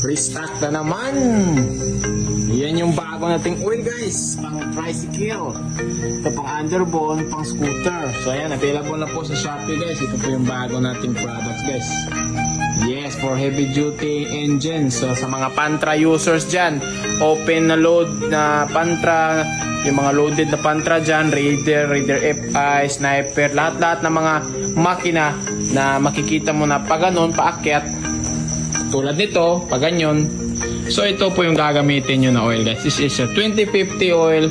Restock na naman. Yan yung bago nating oil guys, pang tricycle. Ito pang underbone, pang scooter. So ayan, available na po sa Shopee guys. Ito po yung bago nating products guys. Yes, for heavy duty engine. So sa mga Pantra users dyan, open na load na Pantra, yung mga loaded na Pantra dyan, Raider FI, Sniper, lahat-lahat ng mga makina na makikita mo na pa ganun, paakyat, tulad nito, pa ganyan. So ito po yung gagamitin nyo na oil guys. This is a 2050 oil.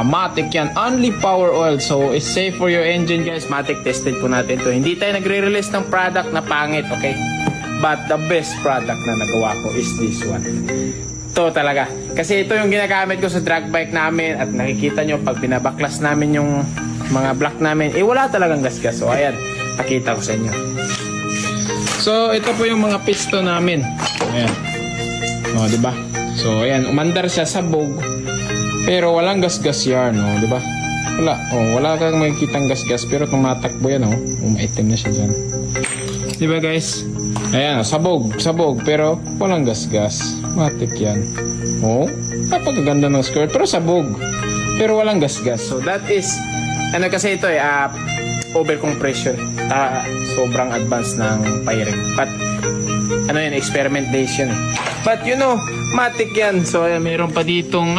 Matic yan, only power oil. So it's safe for your engine guys. Matic tested po natin to. Hindi tayo nagre-release ng product na pangit, okay? But the best product na nagawa ko is this one. Ito talaga. Kasi ito yung ginagamit ko sa drag bike namin. At nakikita nyo pag binabaklas namin yung mga block namin, wala talagang gasgas. So ayan, pakita ko sa inyo. So ito po yung mga piston namin. Ayan. O, diba? So ayan, umandar siya sa bog. Pero walang gasgas yan, o, diba? Wala. O, wala kang makikitang gasgas. Pero tumatakbo yan, o. Umaitim na siya dyan. Diba guys? Ayan, sabog. Sabog. Pero walang gasgas. Matik yan. O, napagaganda ng skirt. Pero sabog. Pero walang gasgas. So that is, ano kasi ito overcompression. Sobrang advanced ng firing. But, ano yan, experimentation. But you know, matik yan. So ayan, mayroon pa ditong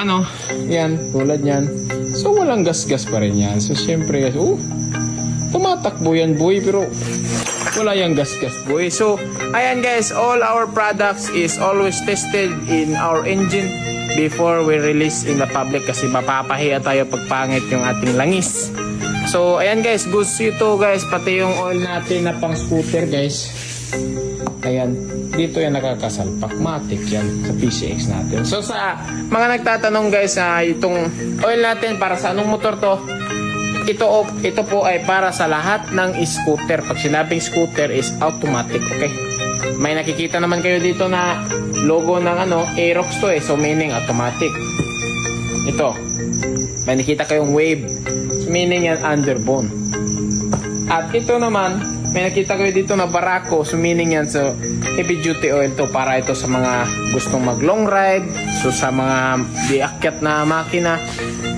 yan, tulad yan. So walang gasgas pa rin yan. So syempre guys, tumatakbo yan boy, pero wala yung gasgas boy. So ayan guys, all our products is always tested in our engine before we release in the public, kasi mapapahiya tayo pag pangit yung ating langis. So ayan guys, goods ito guys, pati yung oil natin na pang scooter guys. Ayan, dito yan nakakasalpak. Matic yan sa PCX natin. So sa mga nagtatanong guys, itong oil natin para sa anong motor to, ito po ay para sa lahat ng scooter. Pag sinabing scooter is automatic, okay? May nakikita naman kayo dito na logo ng Aerox to so meaning automatic. Ito, may nakita kayong wave, so meaning yan underbone. At ito naman, may nakita kayo dito na Barako, so meaning yan, so heavy duty oil to, para ito sa mga gustong mag long ride, so sa mga diakyat na makina,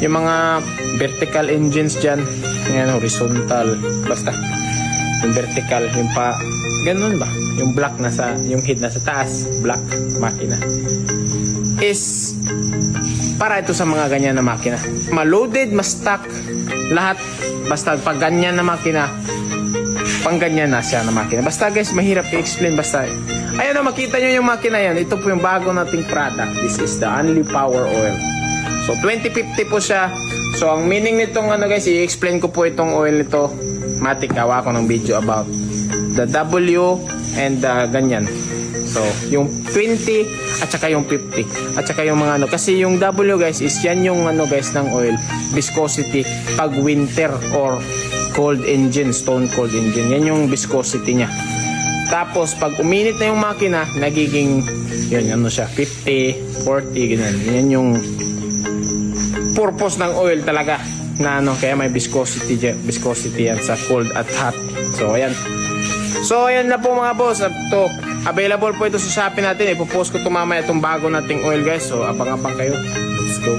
yung mga vertical engines dyan, yan, horizontal, basta yung vertical, yung pa ganun ba, yung black nasa, yung head nasa taas, black makina is para ito sa mga ganyan na makina, ma-loaded, ma-stock, lahat, basta pag ganyan na makina, pang ganyan na siya na makina. Basta guys, mahirap i-explain. Basta, ayan o, makita nyo yung makina yan. Ito po yung bago nating product. This is the only power oil. So, 2050 po siya. So, ang meaning nitong guys, i-explain ko po itong oil nito. Matik, gawa ko ng video about the W and ganyan. So, yung 20 at saka yung 50. At saka yung mga kasi yung W guys, is yan yung guys ng oil. Viscosity pag winter or cold engine, stone cold engine. Yan yung viscosity niya. Tapos pag uminit na yung makina, nagiging yun, siya 50, 40, ganyan. Yan yung purpose ng oil talaga na kaya may viscosity yan sa cold at hot. So ayan. So ayan na po mga boss. To available po ito sa Shopee natin. Ipopost ko ito mamaya itong bago nating oil guys. So abang-abang kayo. Let's go.